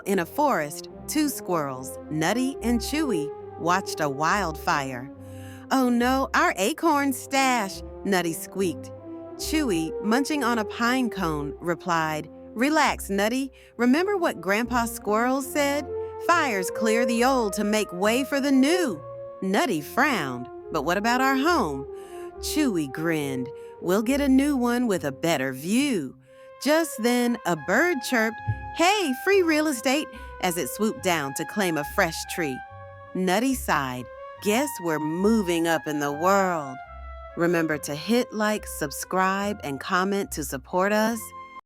In a forest, two squirrels, Nutty and Chewy, watched a wildfire. "Oh no, our acorn stash," Nutty squeaked. Chewy, munching on a pine cone, replied, "Relax, Nutty. Remember what Grandpa Squirrel said? Fires clear the old to make way for the new." Nutty frowned. "But what about our home?" Chewy grinned. "We'll get a new one with a better view." Just then, a bird chirped, "Hey, free real estate," as it swooped down to claim a fresh tree. Nutty sighed. "Guess we're moving up in the world." Remember to hit like, subscribe, and comment to support us.